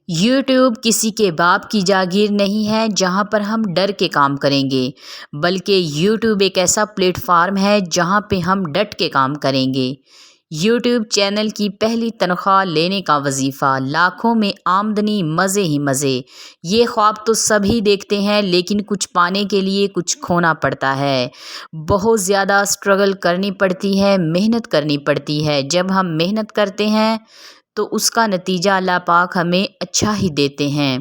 YouTube کسی کے باپ کی جاگیر نہیں ہے جہاں پر ہم ڈر کے کام کریں گے، بلکہ یوٹیوب ایک ایسا پلیٹ فارم ہے جہاں پہ ہم ڈٹ کے کام کریں گے۔ یوٹیوب چینل کی پہلی تنخواہ لینے کا وظیفہ، لاکھوں میں آمدنی، مزے ہی مزے۔ یہ خواب تو سبھی دیکھتے ہیں، لیکن کچھ پانے کے لیے کچھ کھونا پڑتا ہے۔ بہت زیادہ اسٹرگل کرنی پڑتی ہے، محنت کرنی پڑتی ہے۔ جب ہم محنت کرتے ہیں تو اس کا نتیجہ اللہ پاک ہمیں اچھا ہی دیتے ہیں۔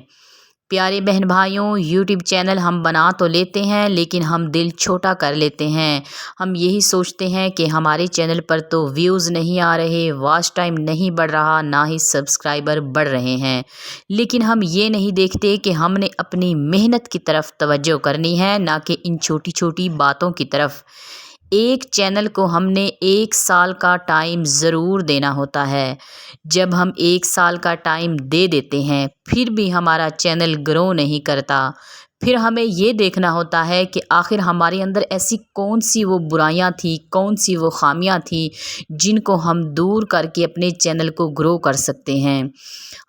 پیارے بہن بھائیوں، یوٹیوب چینل ہم بنا تو لیتے ہیں، لیکن ہم دل چھوٹا کر لیتے ہیں۔ ہم یہی سوچتے ہیں کہ ہمارے چینل پر تو ویوز نہیں آ رہے، واچ ٹائم نہیں بڑھ رہا، نہ ہی سبسکرائبر بڑھ رہے ہیں۔ لیکن ہم یہ نہیں دیکھتے کہ ہم نے اپنی محنت کی طرف توجہ کرنی ہے، نہ کہ ان چھوٹی چھوٹی باتوں کی طرف۔ ایک چینل کو ہم نے 1 سال کا ٹائم ضرور دینا ہوتا ہے۔ جب ہم 1 سال کا ٹائم دے دیتے ہیں پھر بھی ہمارا چینل گرو نہیں کرتا، پھر ہمیں یہ دیکھنا ہوتا ہے کہ آخر ہمارے اندر ایسی کون سی وہ برائیاں تھیں، کون سی وہ خامیاں تھیں جن کو ہم دور کر کے اپنے چینل کو گرو کر سکتے ہیں۔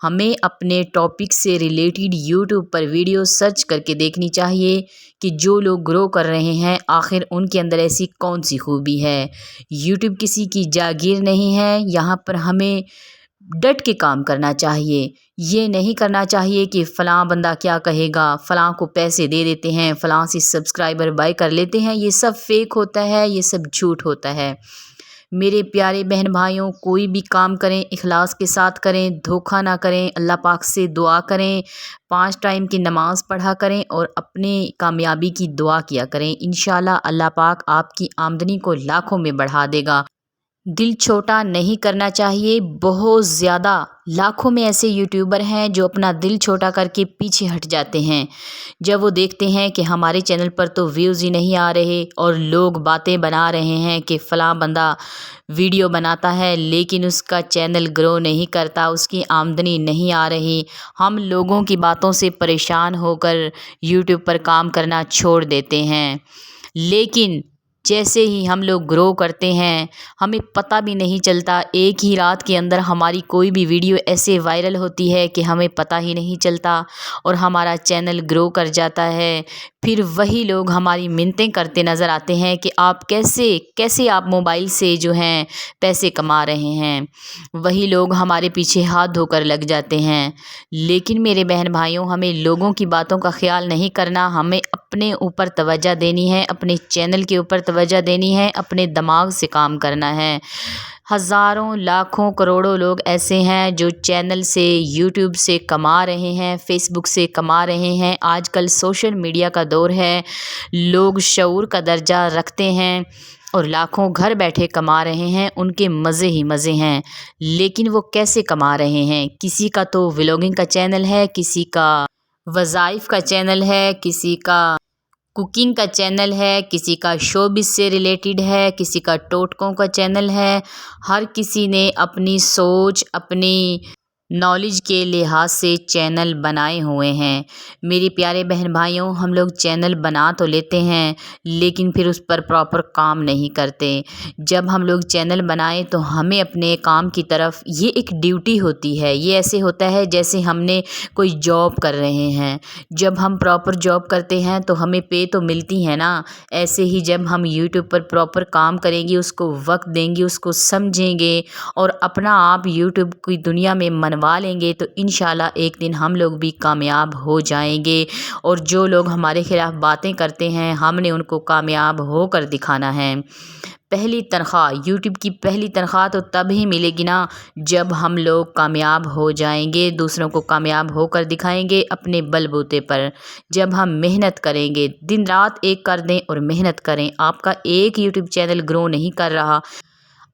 ہمیں اپنے ٹاپک سے ریلیٹڈ یوٹیوب پر ویڈیو سرچ کر کے دیکھنی چاہیے کہ جو لوگ گرو کر رہے ہیں آخر ان کے اندر ایسی کون سی خوبی ہے۔ یوٹیوب کسی کی جاگیر نہیں ہے، یہاں پر ہمیں ڈٹ کے کام کرنا چاہیے۔ یہ نہیں کرنا چاہیے کہ فلاں بندہ کیا کہے گا، فلاں کو پیسے دے دیتے ہیں، فلاں سے سبسکرائبر بائی کر لیتے ہیں۔ یہ سب فیک ہوتا ہے، یہ سب جھوٹ ہوتا ہے۔ میرے پیارے بہن بھائیوں، کوئی بھی کام کریں اخلاص کے ساتھ کریں، دھوکہ نہ کریں، اللہ پاک سے دعا کریں، 5 ٹائم کی نماز پڑھا کریں اور اپنے کامیابی کی دعا کیا کریں۔ انشاءاللہ اللہ پاک آپ کی آمدنی کو لاکھوں میں بڑھا دے گا۔ دل چھوٹا نہیں کرنا چاہیے۔ بہت زیادہ لاکھوں میں ایسے یوٹیوبر ہیں جو اپنا دل چھوٹا کر کے پیچھے ہٹ جاتے ہیں جب وہ دیکھتے ہیں کہ ہمارے چینل پر تو ویوز ہی نہیں آ رہے اور لوگ باتیں بنا رہے ہیں کہ فلاں بندہ ویڈیو بناتا ہے لیکن اس کا چینل گرو نہیں کرتا، اس کی آمدنی نہیں آ رہی۔ ہم لوگوں کی باتوں سے پریشان ہو کر یوٹیوب پر کام کرنا چھوڑ دیتے ہیں، لیکن جیسے ہی ہم لوگ گرو کرتے ہیں ہمیں پتہ بھی نہیں چلتا، ایک ہی رات کے اندر ہماری کوئی بھی ویڈیو ایسے وائرل ہوتی ہے کہ ہمیں پتہ ہی نہیں چلتا اور ہمارا چینل گرو کر جاتا ہے۔ پھر وہی لوگ ہماری منتیں کرتے نظر آتے ہیں کہ آپ کیسے آپ موبائل سے جو ہیں پیسے کما رہے ہیں۔ وہی لوگ ہمارے پیچھے ہاتھ دھو کر لگ جاتے ہیں۔ لیکن میرے بہن بھائیوں، ہمیں لوگوں کی باتوں کا خیال نہیں کرنا، ہمیں اپنے اوپر توجہ دینی ہے، اپنے چینل کے اوپر توجہ دینی ہے، اپنے دماغ سے کام کرنا ہے۔ ہزاروں، لاکھوں، کروڑوں لوگ ایسے ہیں جو چینل سے، یوٹیوب سے کما رہے ہیں، فیس بک سے کما رہے ہیں۔ آج کل سوشل میڈیا کا دور ہے، لوگ شعور کا درجہ رکھتے ہیں اور لاکھوں گھر بیٹھے کما رہے ہیں، ان کے مزے ہی مزے ہیں۔ لیکن وہ کیسے کما رہے ہیں؟ کسی کا تو ولاگنگ کا چینل ہے، کسی کا وظائف کا چینل ہے، کسی کا کوکنگ کا چینل ہے، کسی کا شوبز سے ریلیٹڈ ہے، کسی کا ٹوٹکوں کا چینل ہے۔ ہر کسی نے اپنی سوچ، اپنی نالج کے لحاظ سے چینل بنائے ہوئے ہیں۔ میرے پیارے بہن بھائیوں، ہم لوگ چینل بنا تو لیتے ہیں لیکن پھر اس پر پراپر کام نہیں کرتے۔ جب ہم لوگ چینل بنائیں تو ہمیں اپنے کام کی طرف، یہ ایک ڈیوٹی ہوتی ہے، یہ ایسے ہوتا ہے جیسے ہم نے کوئی جاب کر رہے ہیں۔ جب ہم پراپر جاب کرتے ہیں تو ہمیں پے تو ملتی ہے نا، ایسے ہی جب ہم یوٹیوب پر پراپر کام کریں گے، اس کو وقت دیں گے، اس کو سمجھیں گے اور اپنا آپ یوٹیوب کی دنیا میں منوا لیں گے تو انشاءاللہ ایک دن ہم لوگ بھی کامیاب ہو جائیں گے۔ اور جو لوگ ہمارے خلاف باتیں کرتے ہیں ہم نے ان کو کامیاب ہو کر دکھانا ہے۔ پہلی تنخواہ، یوٹیوب کی پہلی تنخواہ تو تب ہی ملے گی نا جب ہم لوگ کامیاب ہو جائیں گے، دوسروں کو کامیاب ہو کر دکھائیں گے اپنے بل بوتے پر۔ جب ہم محنت کریں گے، دن رات ایک کر دیں اور محنت کریں۔ آپ کا ایک یوٹیوب چینل گرو نہیں کر رہا،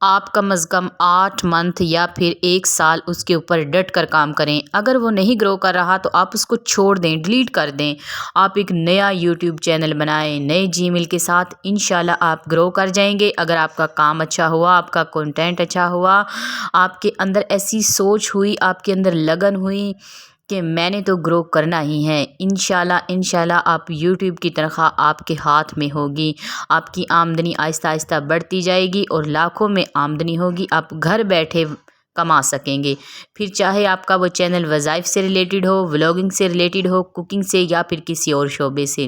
آپ کم از کم 8 منتھ یا پھر 1 سال اس کے اوپر ڈٹ کر کام کریں۔ اگر وہ نہیں گرو کر رہا تو آپ اس کو چھوڑ دیں، ڈیلیٹ کر دیں۔ آپ ایک نیا یوٹیوب چینل بنائیں نئے جی میل کے ساتھ، انشاءاللہ آپ گرو کر جائیں گے۔ اگر آپ کا کام اچھا ہوا، آپ کا کنٹینٹ اچھا ہوا، آپ کے اندر ایسی سوچ ہوئی، آپ کے اندر لگن ہوئی کہ میں نے تو گرو کرنا ہی ہے، انشاءاللہ آپ یوٹیوب کی تنخواہ آپ کے ہاتھ میں ہوگی، آپ کی آمدنی آہستہ آہستہ بڑھتی جائے گی اور لاکھوں میں آمدنی ہوگی۔ آپ گھر بیٹھے کما سکیں گے، پھر چاہے آپ کا وہ چینل وظائف سے ریلیٹڈ ہو، ولاگنگ سے ریلیٹڈ ہو، کوکنگ سے یا پھر کسی اور شعبے سے۔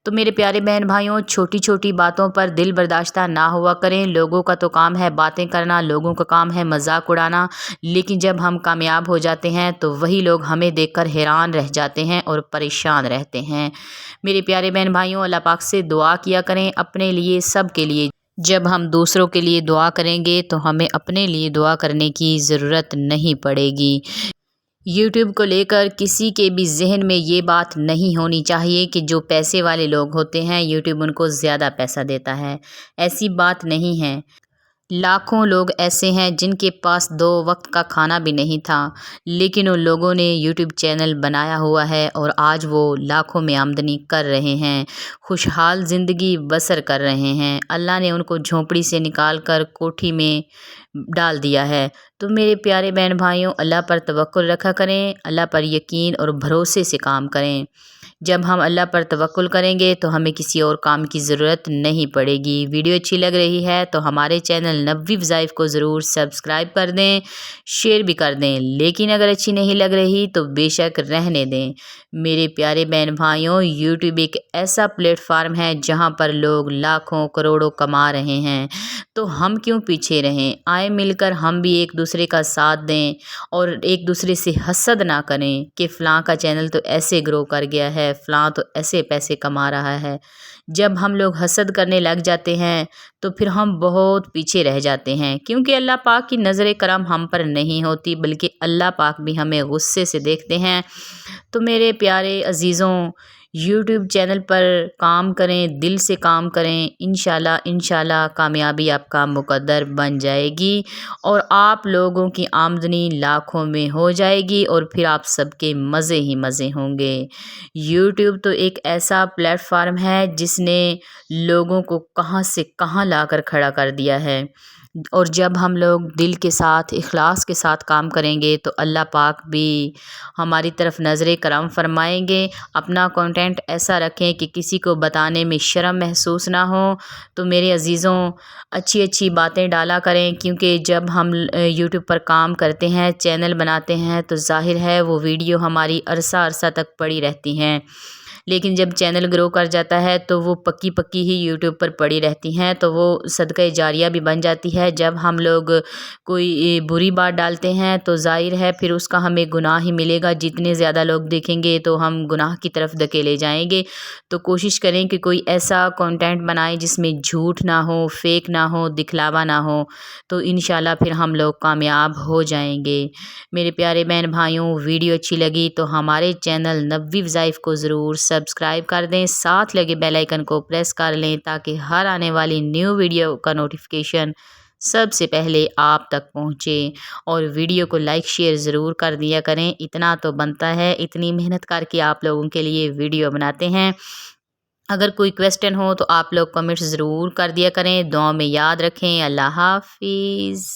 تو میرے پیارے بہن بھائیوں، چھوٹی چھوٹی باتوں پر دل برداشتہ نہ ہوا کریں۔ لوگوں کا تو کام ہے باتیں کرنا، لوگوں کا کام ہے مذاق اڑانا، لیکن جب ہم کامیاب ہو جاتے ہیں تو وہی لوگ ہمیں دیکھ کر حیران رہ جاتے ہیں اور پریشان رہتے ہیں۔ میرے پیارے بہن بھائیوں، اللہ پاک سے دعا کیا کریں اپنے لیے، سب کے لیے۔ جب ہم دوسروں کے لیے دعا کریں گے تو ہمیں اپنے لیے دعا کرنے کی ضرورت نہیں پڑے گی۔ یوٹیوب کو لے کر کسی کے بھی ذہن میں یہ بات نہیں ہونی چاہیے کہ جو پیسے والے لوگ ہوتے ہیں یوٹیوب ان کو زیادہ پیسہ دیتا ہے، ایسی بات نہیں ہے۔ لاکھوں لوگ ایسے ہیں جن کے پاس 2 وقت کا کھانا بھی نہیں تھا، لیکن ان لوگوں نے یوٹیوب چینل بنایا ہوا ہے اور آج وہ لاکھوں میں آمدنی کر رہے ہیں، خوشحال زندگی بسر کر رہے ہیں۔ اللہ نے ان کو جھونپڑی سے نکال کر کوٹھی میں ڈال دیا ہے۔ تو میرے پیارے بہن بھائیوں، اللہ پر توکل رکھا کریں، اللہ پر یقین اور بھروسے سے کام کریں۔ جب ہم اللہ پر توکل کریں گے تو ہمیں کسی اور کام کی ضرورت نہیں پڑے گی۔ ویڈیو اچھی لگ رہی ہے تو ہمارے چینل نبوی وظائف کو ضرور سبسکرائب کر دیں، شیئر بھی کر دیں، لیکن اگر اچھی نہیں لگ رہی تو بے شک رہنے دیں۔ میرے پیارے بہن بھائیوں، یوٹیوب ایک ایسا پلیٹ فارم ہے جہاں پر لوگ لاکھوں کروڑوں کما رہے ہیں، تو ہم کیوں پیچھے رہیں؟ آئیں مل کر ہم بھی ایک دوسرے کا ساتھ دیں اور ایک دوسرے سے حسد نہ کریں کہ فلاں کا چینل تو ایسے گرو کر گیا ہے، فلاں تو ایسے پیسے کما رہا ہے۔ جب ہم لوگ حسد کرنے لگ جاتے ہیں تو پھر ہم بہت پیچھے رہ جاتے ہیں، کیونکہ اللہ پاک کی نظر کرم ہم پر نہیں ہوتی، بلکہ اللہ پاک بھی ہمیں غصے سے دیکھتے ہیں۔ تو میرے پیارے عزیزوں، یوٹیوب چینل پر کام کریں، دل سے کام کریں، انشاءاللہ کامیابی آپ کا مقدر بن جائے گی اور آپ لوگوں کی آمدنی لاکھوں میں ہو جائے گی اور پھر آپ سب کے مزے ہی مزے ہوں گے۔ یوٹیوب تو ایک ایسا پلیٹ فارم ہے جس نے لوگوں کو کہاں سے کہاں لا کر کھڑا کر دیا ہے، اور جب ہم لوگ دل کے ساتھ اخلاص کے ساتھ کام کریں گے تو اللہ پاک بھی ہماری طرف نظر کرم فرمائیں گے۔ اپنا کنٹینٹ ایسا رکھیں کہ کسی کو بتانے میں شرم محسوس نہ ہو۔ تو میرے عزیزوں، اچھی اچھی باتیں ڈالا کریں، کیونکہ جب ہم یوٹیوب پر کام کرتے ہیں، چینل بناتے ہیں، تو ظاہر ہے وہ ویڈیو ہماری عرصہ تک پڑی رہتی ہیں، لیکن جب چینل گرو کر جاتا ہے تو وہ پکی پکی ہی یوٹیوب پر پڑی رہتی ہیں، تو وہ صدقہ جاریہ بھی بن جاتی ہے۔ جب ہم لوگ کوئی بری بات ڈالتے ہیں تو ظاہر ہے پھر اس کا ہمیں گناہ ہی ملے گا، جتنے زیادہ لوگ دیکھیں گے تو ہم گناہ کی طرف دھکیلے جائیں گے۔ تو کوشش کریں کہ کوئی ایسا کنٹینٹ بنائیں جس میں جھوٹ نہ ہو، فیک نہ ہو، دکھلاوا نہ ہو، تو انشاءاللہ پھر ہم لوگ کامیاب ہو جائیں گے۔ میرے پیارے بہن بھائیوں، ویڈیو اچھی لگی تو ہمارے چینل نبوی وظائف کو ضرور سبسکرائب کر دیں، ساتھ لگے بیل آئیکن کو پریس کر لیں تاکہ ہر آنے والی نیو ویڈیو کا نوٹیفیکیشن سب سے پہلے آپ تک پہنچے، اور ویڈیو کو لائک شیئر ضرور کر دیا کریں۔ اتنا تو بنتا ہے، اتنی محنت کر کے آپ لوگوں کے لیے ویڈیو بناتے ہیں۔ اگر کوئی کویسچن ہو تو آپ لوگ کمنٹس ضرور کر دیا کریں۔ دعاؤں میں یاد رکھیں۔ اللہ حافظ۔